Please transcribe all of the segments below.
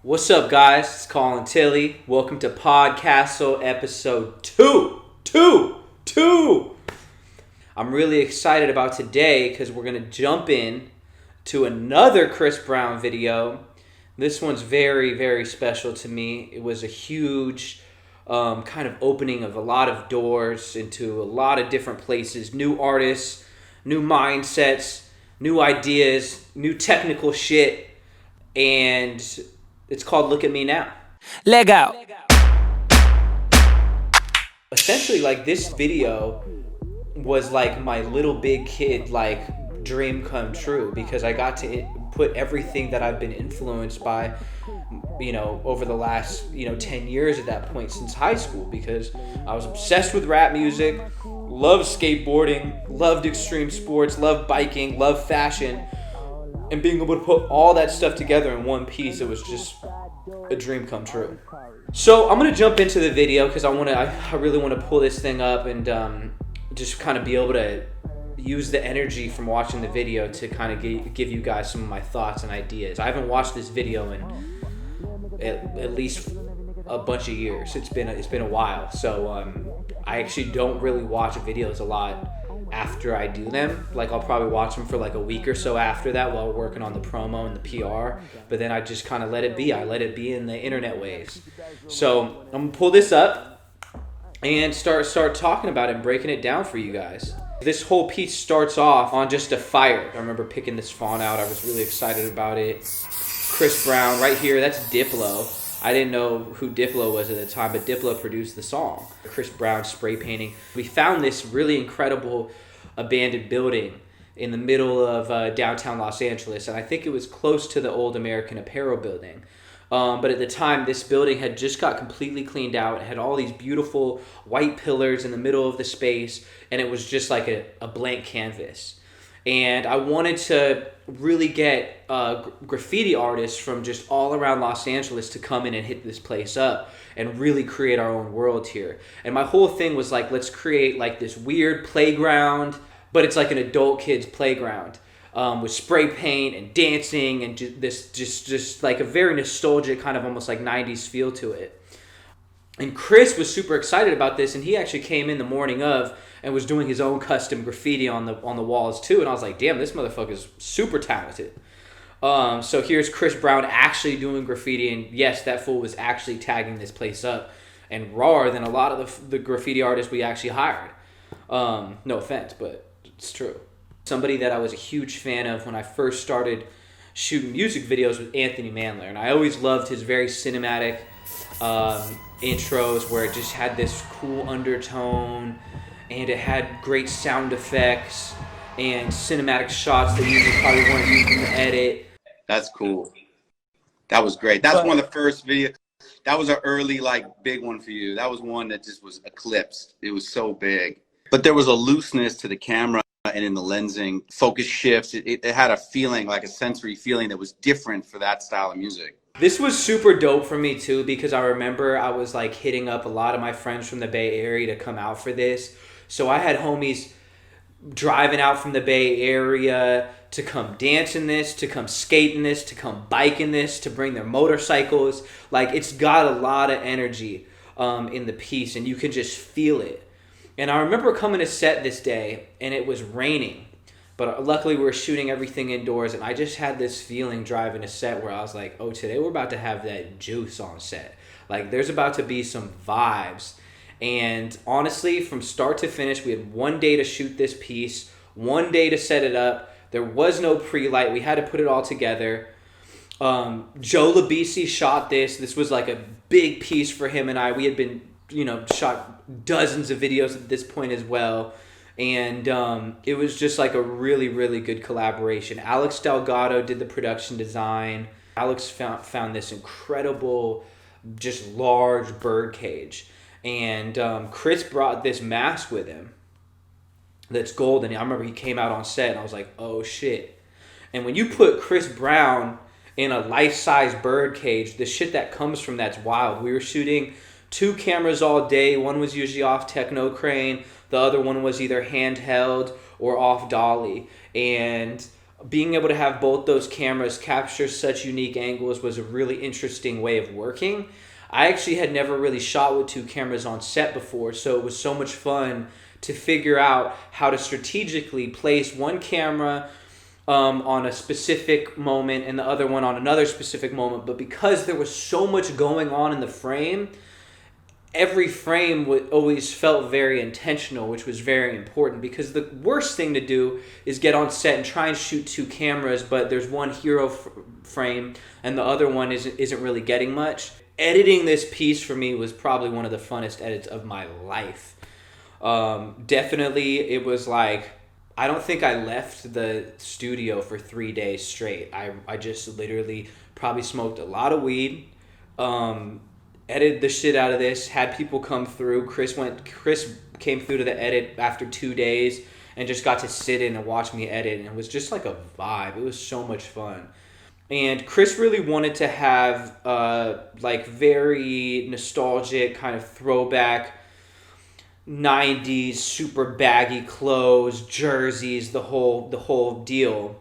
What's up, guys? It's Colin Tilley. Welcome to Podcastle episode 2. I'm really excited about today because we're going to jump in to another Chris Brown video. This one's very, very special to me. It was a huge kind of opening of a lot of doors into a lot of different places. New artists, new mindsets, new ideas, new technical shit. And it's called Look at Me Now. Leg out. Essentially, like, this video was like my little big kid like dream come true because I got to put everything that I've been influenced by, over the last 10 years at that point since high school, because I was obsessed with rap music, loved skateboarding, loved extreme sports, loved biking, loved fashion, and being able to put all that stuff together in one piece, it was just a dream come true. So I'm gonna jump into the video because I really want to pull this thing up and just kind of be able to use the energy from watching the video to kind of give you guys some of my thoughts and ideas. I haven't watched this video in at least a bunch of years. It's been a while, so I actually don't really watch videos a lot after I do them. Like, I'll probably watch them for like a week or so after that while working on the promo and the PR, but then I just kind of let it be. I let it be in the internet waves. So I'm gonna pull this up and start talking about it and breaking it down for you guys. This whole piece starts off on just a fire. I remember picking this font out. I was really excited about it. Chris Brown right here, that's Diplo. I didn't know who Diplo was at the time, but Diplo produced the song. Chris Brown spray painting. We found this really incredible abandoned building in the middle of downtown Los Angeles, and I think it was close to the old American Apparel building. But at the time, this building had just got completely cleaned out. It had all these beautiful white pillars in the middle of the space, and it was just like a blank canvas. And I wanted to really get graffiti artists from just all around Los Angeles to come in and hit this place up and really create our own world here. And my whole thing was like, let's create like this weird playground, but it's like an adult kid's playground with spray paint and dancing and just like a very nostalgic kind of almost like 90s feel to it. And Chris was super excited about this, and he actually came in the morning of and was doing his own custom graffiti on the walls too. And I was like, damn, this motherfucker's super talented. So here's Chris Brown actually doing graffiti, and yes, that fool was actually tagging this place up and rawer than a lot of the graffiti artists we actually hired. No offense, but it's true. Somebody that I was a huge fan of when I first started shooting music videos was Anthony Mandler, and I always loved his very cinematic intros where it just had this cool undertone and it had great sound effects and cinematic shots that you probably weren't using to edit. That's cool. That was great. That's one of the first videos. That was an early, like, big one for you. That was one that just was eclipsed. It was so big. But there was a looseness to the camera and in the lensing, focus shifts. It had a feeling, like a sensory feeling that was different for that style of music. This was super dope for me too, because I remember I was like hitting up a lot of my friends from the Bay Area to come out for this. So I had homies driving out from the Bay Area to come dance in this, to come skate in this, to come bike in this, to bring their motorcycles. Like, it's got a lot of energy in the piece, and you can just feel it. And I remember coming to set this day, and it was raining. But luckily we were shooting everything indoors, and I just had this feeling driving a set where I was like, oh, today we're about to have that juice on set. Like, there's about to be some vibes. And honestly, from start to finish, we had one day to shoot this piece, one day to set it up. There was no pre-light. We had to put it all together. Joe Labisi shot this. This was like a big piece for him and I. We had been, shot dozens of videos at this point as well. And it was just like a really, really good collaboration. Alex Delgado did the production design. Alex found this incredible, just large bird cage. And Chris brought this mask with him that's golden. I remember he came out on set and I was like, oh shit. And when you put Chris Brown in a life-size bird cage, the shit that comes from that's wild. We were shooting 2 cameras all day. One was usually off Techno Crane. The other one was either handheld or off dolly. And being able to have both those cameras capture such unique angles was a really interesting way of working. I actually had never really shot with two cameras on set before, so it was so much fun to figure out how to strategically place one camera on a specific moment and the other one on another specific moment. But because there was so much going on in the frame, every frame always felt very intentional, which was very important, because the worst thing to do is get on set and try and shoot two cameras, but there's one hero frame and the other one isn't really getting much. Editing this piece for me was probably one of the funnest edits of my life. Definitely, it was like, I don't think I left the studio for 3 days straight. I just literally probably smoked a lot of weed, edited the shit out of this, had people come through. Chris came through to the edit after 2 days and just got to sit in and watch me edit, and it was just like a vibe. It was so much fun. And Chris really wanted to have like very nostalgic kind of throwback 90s super baggy clothes, jerseys, the whole deal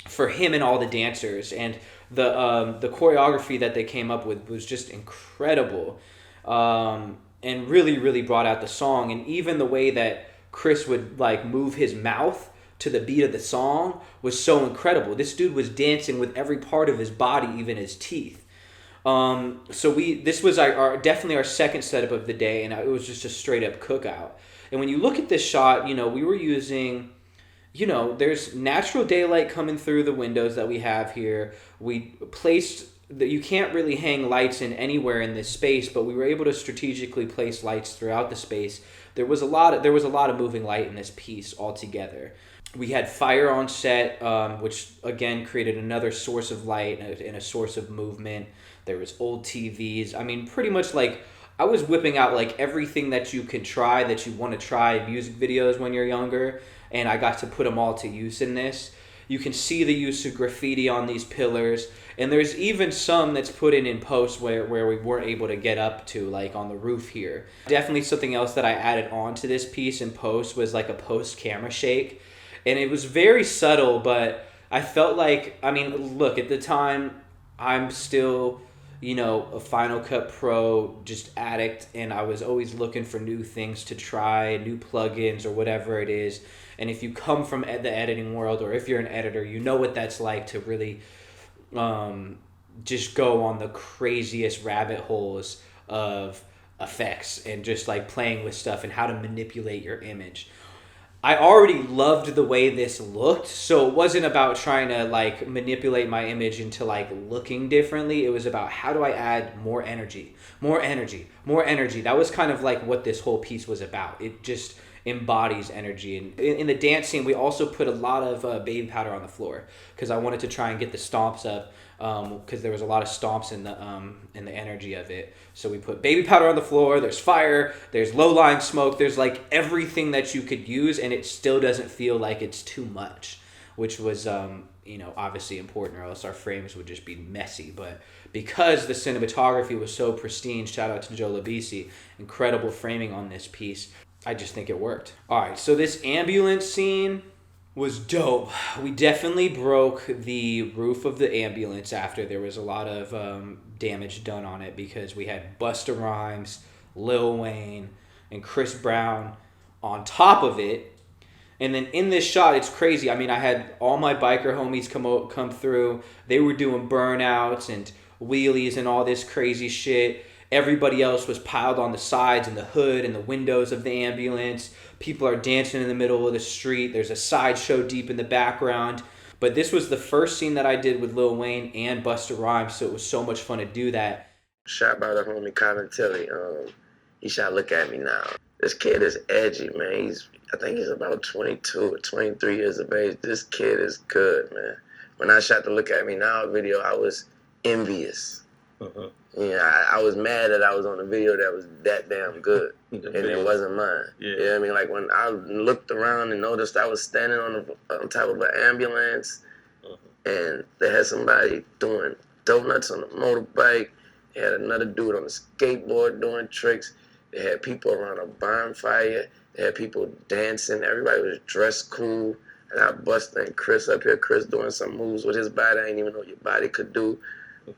for him and all the dancers. And the choreography that they came up with was just incredible, and really brought out the song. And even the way that Chris would like move his mouth to the beat of the song was so incredible. This dude was dancing with every part of his body, even his teeth. So this was definitely our second setup of the day, and it was just a straight up cookout. And when you look at this shot, we were using, there's natural daylight coming through the windows that we have here. We placed that you can't really hang lights in anywhere in this space, but we were able to strategically place lights throughout the space. There was a lot of moving light in this piece altogether. We had fire on set, which again created another source of light and a source of movement. There was old TVs. I mean, pretty much like I was whipping out like everything that you can try, that you want to try in music videos when you're younger, and I got to put them all to use in this. You can see the use of graffiti on these pillars, and there's even some that's put in post where we weren't able to get up to, like on the roof here. Definitely something else that I added on to this piece in post was like a post camera shake, and it was very subtle, but I felt like, I mean, look, at the time, I'm still, a Final Cut Pro just addict, and I was always looking for new things to try, new plugins or whatever it is. And if you come from the editing world, or if you're an editor, you know what that's like to really just go on the craziest rabbit holes of effects and just like playing with stuff and how to manipulate your image. I already loved the way this looked, so it wasn't about trying to like manipulate my image into like looking differently. It was about how do I add more energy. That was kind of like what this whole piece was about. It just embodies energy. And in the dance scene, we also put a lot of baby powder on the floor because I wanted to try and get the stomps up, because there was a lot of stomps in the energy of it. So we put baby powder on the floor. There's fire. There's low-lying smoke. There's like everything that you could use, and it still doesn't feel like it's too much, which was obviously important, or else our frames would just be messy. But because the cinematography was so pristine, shout out to Joe Labisi, incredible framing on this piece, I just think it worked. All right, so this ambulance scene was dope. We definitely broke the roof of the ambulance after there was a lot of damage done on it, because we had Busta Rhymes, Lil Wayne, and Chris Brown on top of it. And then in this shot, it's crazy. I mean, I had all my biker homies come through. They were doing burnouts and wheelies and all this crazy shit. Everybody else was piled on the sides and the hood and the windows of the ambulance. People are dancing in the middle of the street. There's a sideshow deep in the background. But this was the first scene that I did with Lil Wayne and Busta Rhymes, so it was so much fun to do that. Shot by the homie Colin Tilley. He shot Look At Me Now. This kid is edgy, man. I think he's about 22 or 23 years of age. This kid is good, man. When I shot the Look At Me Now video, I was envious. Uh-huh. Yeah, I was mad that I was on a video that was that damn good, and it wasn't mine. Yeah. You know what I mean? Like when I looked around and noticed I was standing on top of an ambulance, and they had somebody doing donuts on a motorbike. They had another dude on a skateboard doing tricks. They had people around a bonfire. They had people dancing. Everybody was dressed cool. I got Busta and Chris up here. Chris doing some moves with his body I didn't even know your body could do.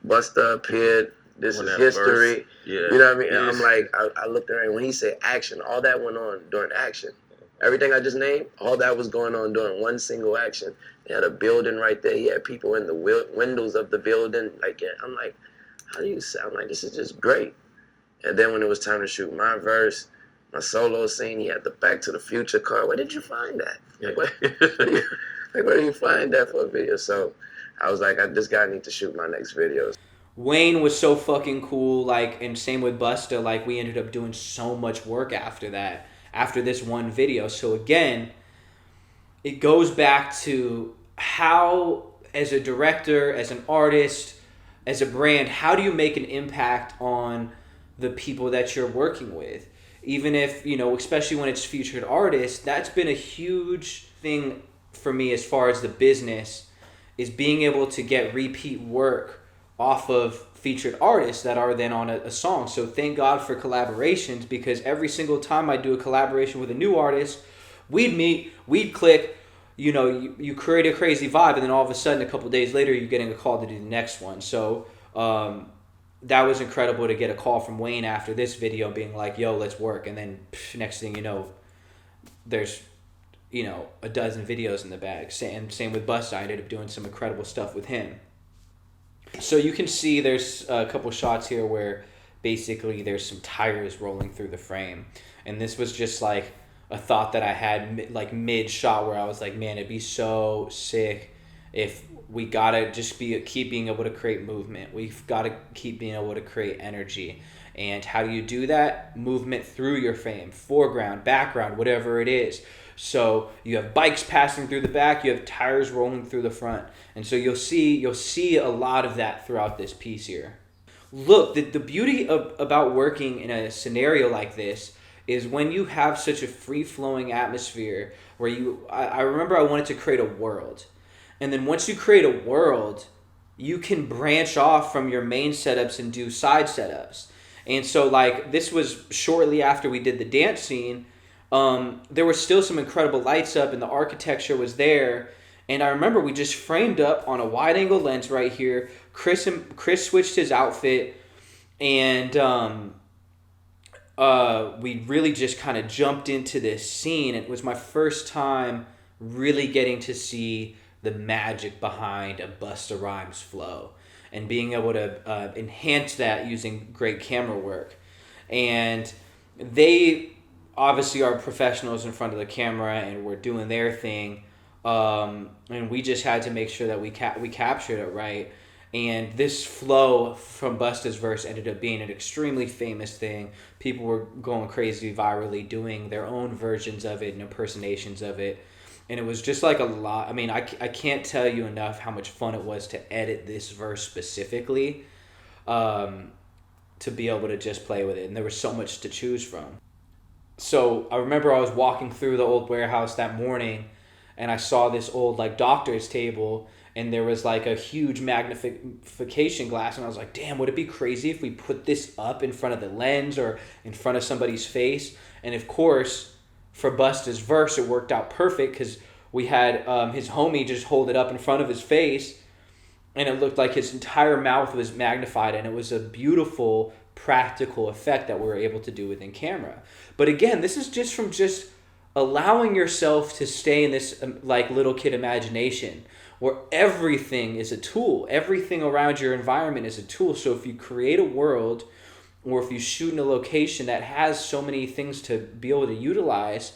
Busta up here. This is history. Yeah. You know what I mean? Yeah. I'm like, I looked around. When he said action, all that went on during action. Everything I just named, all that was going on during one single action. He had a building right there. He had people in the windows of the building. Like, yeah, I'm like, how do you sound? Like, this is just great. And then when it was time to shoot my verse, my solo scene, he had the Back to the Future car. Where did you find that? Where do you find that for a video? So I was like, this guy need to shoot my next videos. Wayne was so fucking cool, like, and same with Busta. Like, we ended up doing so much work after that, after this one video. So again, it goes back to how, as a director, as an artist, as a brand, how do you make an impact on the people that you're working with? Even if, you know, especially when it's featured artists, that's been a huge thing for me as far as the business, is being able to get repeat work off of featured artists that are then on a song. So thank God for collaborations, because every single time I do a collaboration with a new artist, we'd meet, we'd click, you know, you create a crazy vibe, and then all of a sudden a couple days later you're getting a call to do the next one. So that was incredible to get a call from Wayne after this video being like, yo, let's work. And then next thing you know, there's, you know, a dozen videos in the bag. Same with Busta. I ended up doing some incredible stuff with him. So you can see there's a couple shots here where basically there's some tires rolling through the frame. And this was just like a thought that I had like mid shot, where I was like, man, it'd be so sick if we gotta just keep being able to create movement. We've got to keep being able to create energy. And how do you do that? Movement through your frame, foreground, background, whatever it is. So you have bikes passing through the back, you have tires rolling through the front. And so you'll see a lot of that throughout this piece here. Look, the beauty about working in a scenario like this is when you have such a free-flowing atmosphere where I remember I wanted to create a world. And then once you create a world, you can branch off from your main setups and do side setups. And so like this was shortly after we did the dance scene. There were still some incredible lights up and the architecture was there. And I remember we just framed up on a wide angle lens right here. Chris switched his outfit, and we really just kind of jumped into this scene. It was my first time really getting to see the magic behind a Busta Rhymes flow and being able to enhance that using great camera work. And they obviously are professionals in front of the camera and were doing their thing. And we just had to make sure that we captured it right. And this flow from Busta's verse ended up being an extremely famous thing. People were going crazy virally doing their own versions of it and impersonations of it. And it was just like a lot. I mean, I can't tell you enough how much fun it was to edit this verse specifically, to be able to just play with it. And there was so much to choose from. So I remember I was walking through the old warehouse that morning, and I saw this old like doctor's table, and there was like a huge magnification glass, and I was like, damn, would it be crazy if we put this up in front of the lens or in front of somebody's face? And of course, for Busta's verse, it worked out perfect because we had his homie just hold it up in front of his face, and it looked like his entire mouth was magnified, and it was a beautiful practical effect that we were able to do within camera. But again, this is just from just allowing yourself to stay in this like little kid imagination where everything is a tool. Everything around your environment is a tool. So if you create a world, or if you shoot in a location that has so many things to be able to utilize,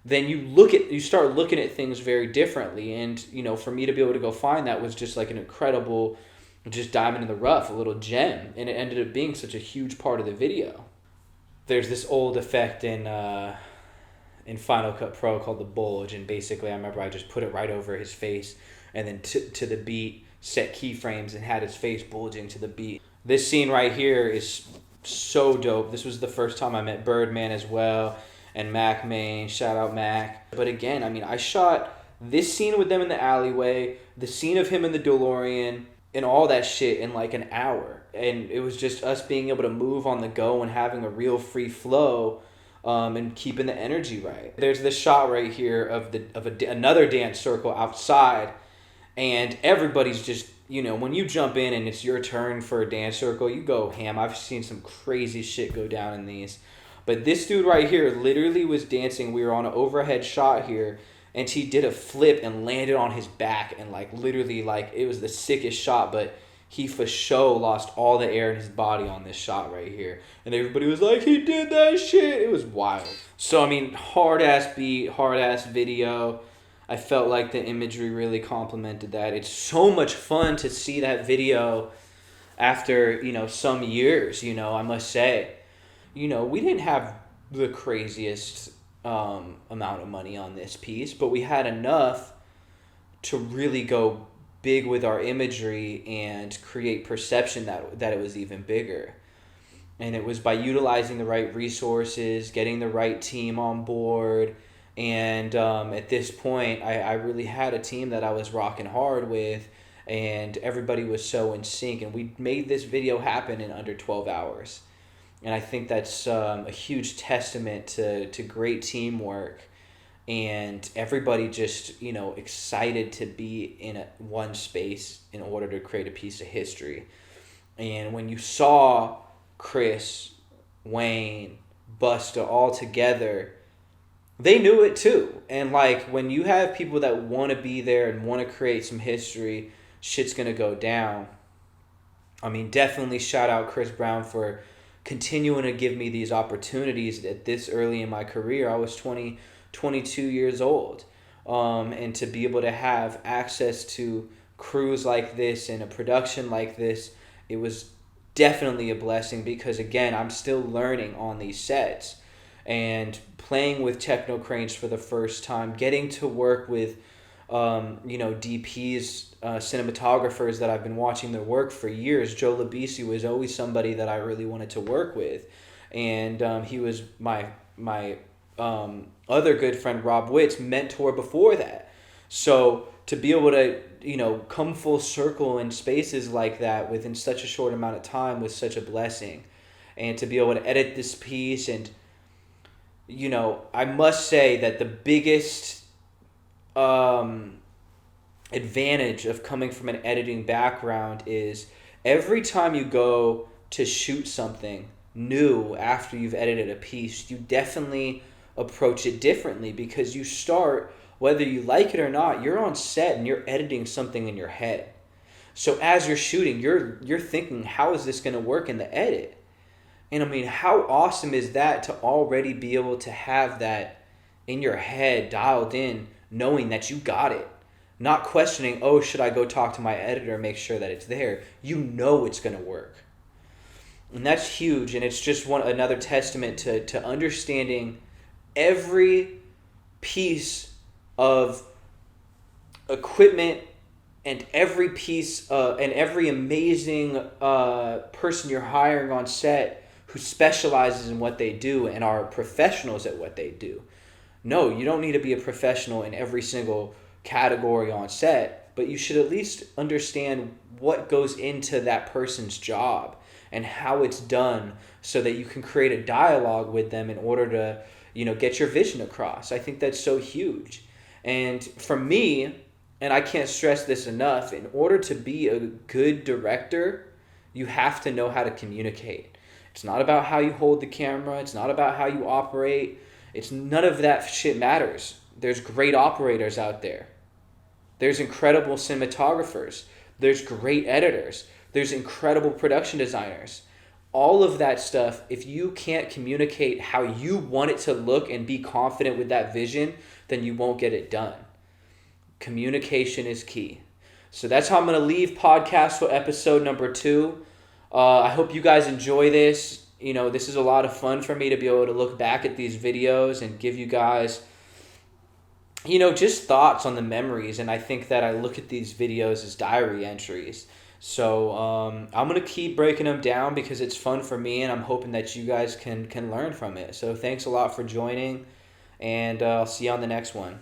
then you start looking at things very differently. And, you know, for me to be able to go find that was just like an incredible, just diamond in the rough, a little gem. And it ended up being such a huge part of the video. There's this old effect in Final Cut Pro called the bulge. And basically, I remember I just put it right over his face, and then to the beat, set keyframes and had his face bulging to the beat. This scene right here is so dope. This was the first time I met Birdman as well, and Mac Main, shout out Mac. But again, I mean, I shot this scene with them in the alleyway, the scene of him in the DeLorean, and all that shit in like an hour. And it was just us being able to move on the go and having a real free flow and keeping the energy right. There's this shot right here of another dance circle outside, and everybody's just, when you jump in and it's your turn for a dance circle, you go ham. I've seen some crazy shit go down in these. But this dude right here literally was dancing. We were on an overhead shot here, and he did a flip and landed on his back, and literally it was the sickest shot, but he for sure lost all the air in his body on this shot right here. And everybody was like, he did that shit. It was wild. So, hard ass beat, hard ass video. I felt like the imagery really complemented that. It's so much fun to see that video after, some years, I must say. We didn't have the craziest amount of money on this piece, but we had enough to really go big with our imagery and create perception that it was even bigger. And it was by utilizing the right resources, getting the right team on board. And at this point, I really had a team that I was rocking hard with, and everybody was so in sync. And we made this video happen in under 12 hours. And I think that's a huge testament to great teamwork and everybody just, excited to be in one space in order to create a piece of history. And when you saw Chris, Wayne, Busta all together, they knew it too. And when you have people that want to be there and want to create some history, shit's going to go down. Definitely shout out Chris Brown for continuing to give me these opportunities at this early in my career. I was 22 years old. And to be able to have access to crews like this and a production like this, it was definitely a blessing because, again, I'm still learning on these sets and playing with techno cranes for the first time, getting to work with, DPs, cinematographers that I've been watching their work for years. Joe Labisi was always somebody that I really wanted to work with. And he was my other good friend, Rob Witt's mentor before that. So to be able to, come full circle in spaces like that within such a short amount of time was such a blessing. And to be able to edit this piece and, I must say that the biggest advantage of coming from an editing background is every time you go to shoot something new after you've edited a piece, you definitely approach it differently because you start, whether you like it or not, you're on set and you're editing something in your head. So as you're shooting, you're thinking, how is this going to work in the edit? And how awesome is that to already be able to have that in your head dialed in, knowing that you got it. Not questioning, oh, should I go talk to my editor and make sure that it's there? You know it's going to work. And that's huge, and it's just another testament to understanding every piece of equipment and every piece and every amazing person you're hiring on set who specializes in what they do and are professionals at what they do. No, you don't need to be a professional in every single category on set, but you should at least understand what goes into that person's job and how it's done so that you can create a dialogue with them in order to, get your vision across. I think that's so huge. And for me, and I can't stress this enough, in order to be a good director, you have to know how to communicate. It's not about how you hold the camera. It's not about how you operate. None of that shit matters. There's great operators out there. There's incredible cinematographers. There's great editors. There's incredible production designers. All of that stuff, if you can't communicate how you want it to look and be confident with that vision, then you won't get it done. Communication is key. So that's how I'm going to leave Podcastle episode number 2. I hope you guys enjoy this. This is a lot of fun for me to be able to look back at these videos and give you guys, just thoughts on the memories. And I think that I look at these videos as diary entries. So I'm going to keep breaking them down because it's fun for me, and I'm hoping that you guys can learn from it. So thanks a lot for joining, and I'll see you on the next one.